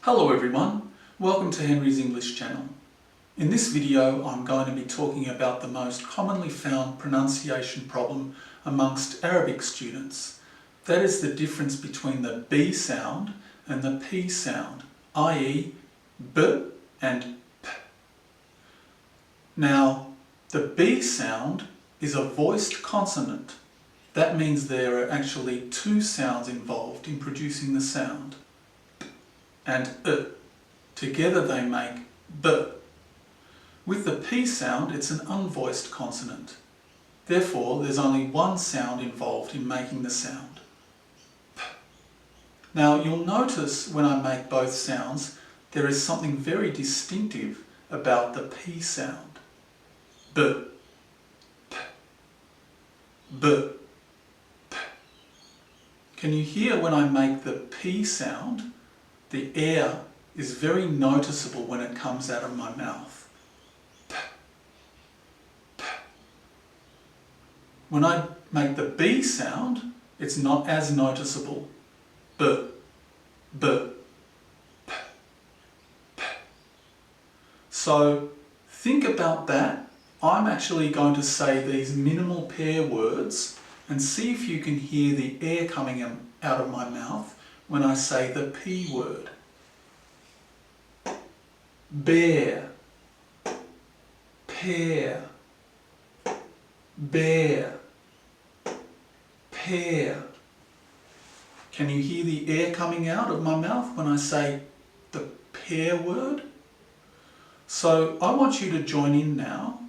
Hello everyone, welcome to Henry's English channel. In this video I'm going to be talking about the most commonly found pronunciation problem amongst Arabic students. That is the difference between the B sound and the P sound, i.e. B and P. Now, the B sound is a voiced consonant. That means there are actually two sounds involved in producing the sound. And together they make B. With the P sound, it's an unvoiced consonant. Therefore, there's only one sound involved in making the sound, P. Now, you'll notice when I make both sounds, there is something very distinctive about the P sound. B, P, B, P. Can you hear when I make the P sound? The air is very noticeable when it comes out of my mouth. P, P. When I make the B sound, it's not as noticeable. B, B, P, P. So think about that. I'm actually going to say these minimal pair words and see if you can hear the air coming out of my mouth when I say the P word. Bear, pear, bear, pear. Can you hear the air coming out of my mouth when I say the pear word? So I want you to join in now.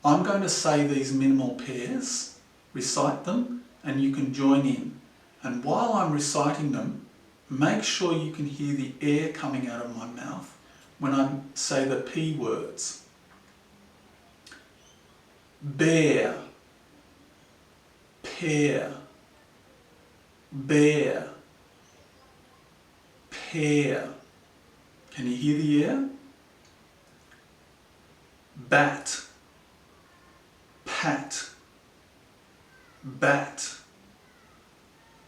I'm going to say these minimal pairs, recite them, and you can join in. And while I'm reciting them, make sure you can hear the air coming out of my mouth when I say the P words. Bear, pear, bear, pear. Can you hear the air? Bat, pat, bat,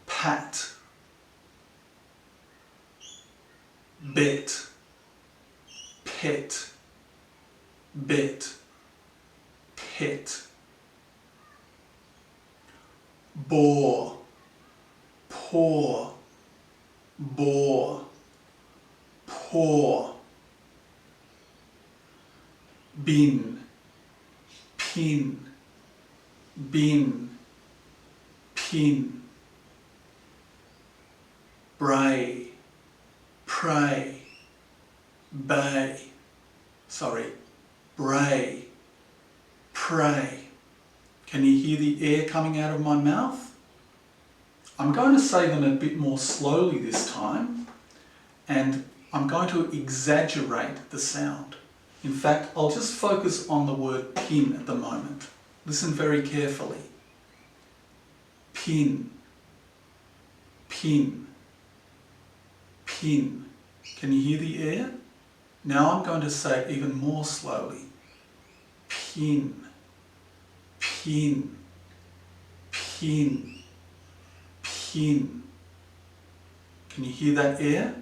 pat. Bet, pet, bet, pet. Bore, pour, bore, pour. Bin, pin, bin, pin. Bray, pray, bay, bray, pray. Can you hear the air coming out of my mouth? I'm going to say them a bit more slowly this time, and I'm going to exaggerate the sound. In fact, I'll just focus on the word pin at the moment. Listen very carefully. Pin, pin, pin. Can you hear the air? Now I'm going to say it even more slowly. Pin, pin, pin, pin. Can you hear that air?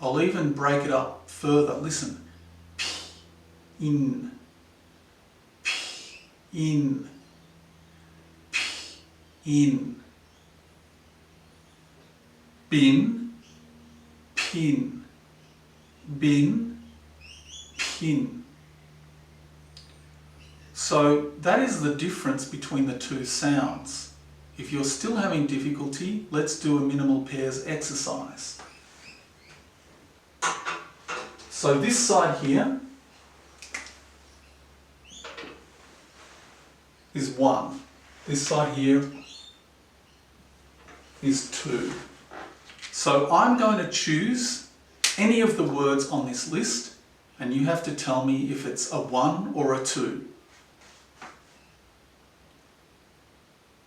I'll even break it up further. Listen. In, in, in. Bin, pin, bin, pin. So that is the difference between the two sounds. If you're still having difficulty, let's do a minimal pairs exercise. So this side here is 1. This side here is 2. So I'm going to choose any of the words on this list, and you have to tell me if it's a 1 or a 2.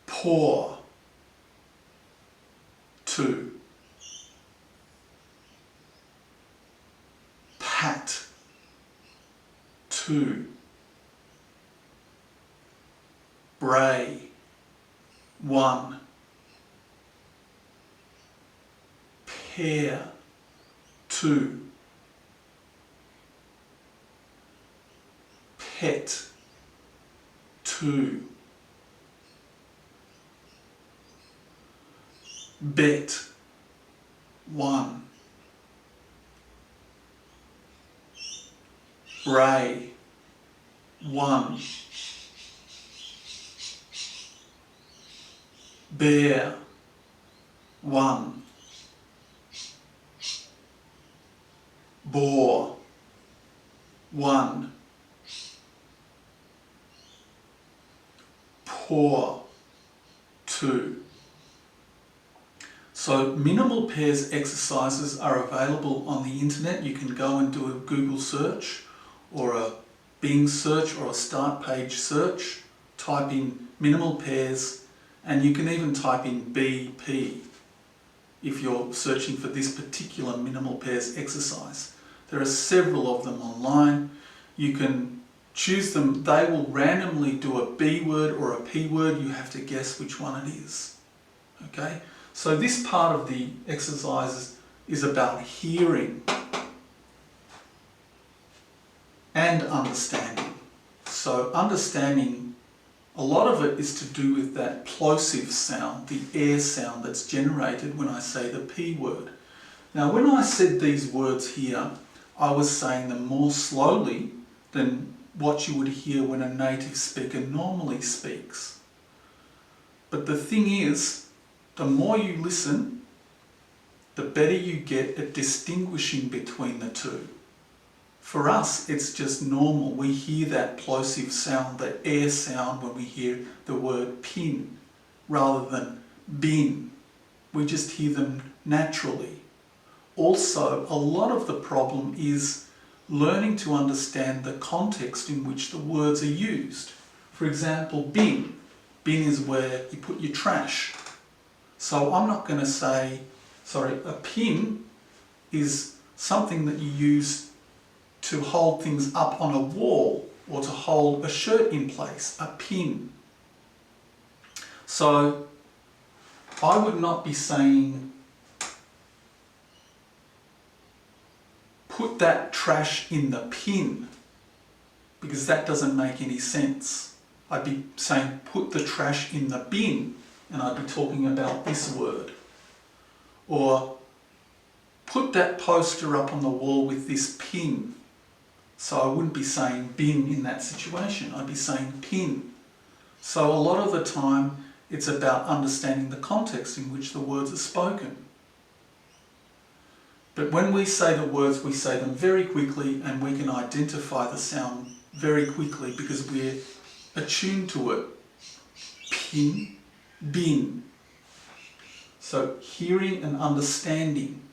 Pour, 2. Pat, 2. Bray, 1. Pear, 2. Pet, 2. Bet, 1. Ray, 1. Bear, 1. Boar, 1. Poor, 2. So minimal pairs exercises are available on the internet. You can go and do a Google search or a Bing search or a start page search. Type in minimal pairs, and you can even type in BP if you're searching for this particular minimal pairs exercise. There are several of them online. You can choose them. They will randomly do a B word or a P word. You have to guess which one it is. Okay? So this part of the exercise is about hearing and understanding. So understanding, a lot of it is to do with that plosive sound, the air sound that's generated when I say the P word. Now when I said these words here, I was saying them more slowly than what you would hear when a native speaker normally speaks. But the thing is, the more you listen, the better you get at distinguishing between the two. For us, it's just normal. We hear that plosive sound, the air sound, when we hear the word pin rather than bin. We just hear them naturally. Also, a lot of the problem is learning to understand the context in which the words are used. For example, bin. Bin is where you put your trash. So I'm not going to say, a pin is something that you use to hold things up on a wall or to hold a shirt in place, a pin. So I would not be saying, put that trash in the pin, because that doesn't make any sense. I'd be saying, put the trash in the bin, and I'd be talking about this word. Or put that poster up on the wall with this pin. So I wouldn't be saying bin in that situation, I'd be saying pin. So a lot of the time it's about understanding the context in which the words are spoken. But when we say the words, we say them very quickly, and we can identify the sound very quickly because we're attuned to it. Pin, bin. So hearing and understanding.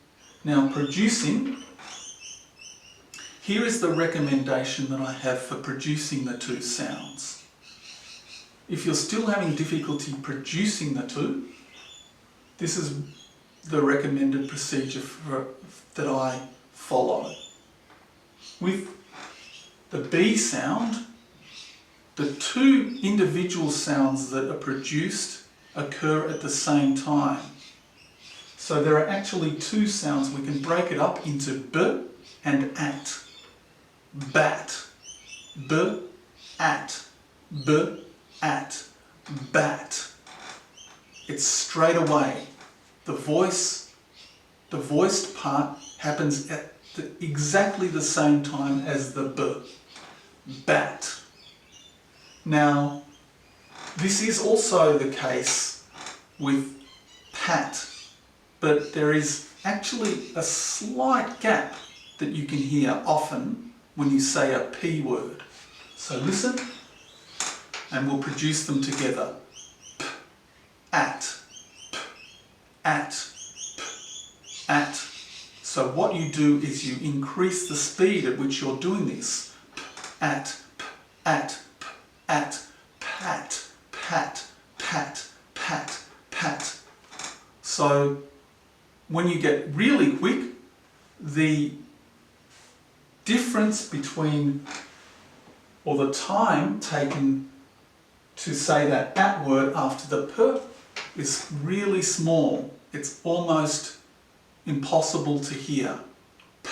Now producing, here is the recommendation that I have for producing the two sounds. If you're still having difficulty producing the two, this is the recommended procedure that I follow. With the B sound, the two individual sounds that are produced occur at the same time. So there are actually two sounds. We can break it up into B and at. Bat, B, at, B, at, bat. It's straight away. The voiced part happens at exactly the same time as the B. Bat. Now, this is also the case with pat, but there is actually a slight gap that you can hear often when you say a P word. So listen, and we'll produce them together. P, at, p, at, p, at. So what you do is you increase the speed at which you're doing this. P, at, p, at, p, at, pat, pat, pat, pat, pat. So when you get really quick, the difference between, or the time taken to say that at word after the p is really small. It's almost impossible to hear.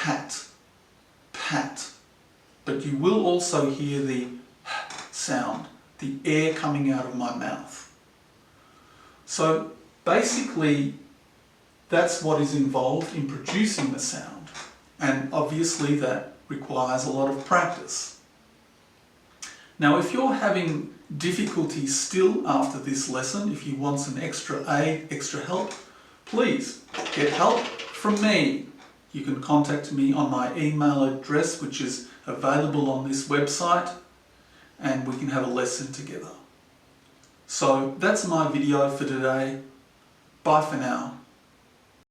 pat, pat. But you will also hear the sound, the air coming out of my mouth. So basically, that's what is involved in producing the sound. And obviously that requires a lot of practice. Now, if you're having difficulty still after this lesson, if you want some extra aid, extra help, please get help from me. You can contact me on my email address, which is available on this website, and we can have a lesson together. So that's my video for today. Bye for now.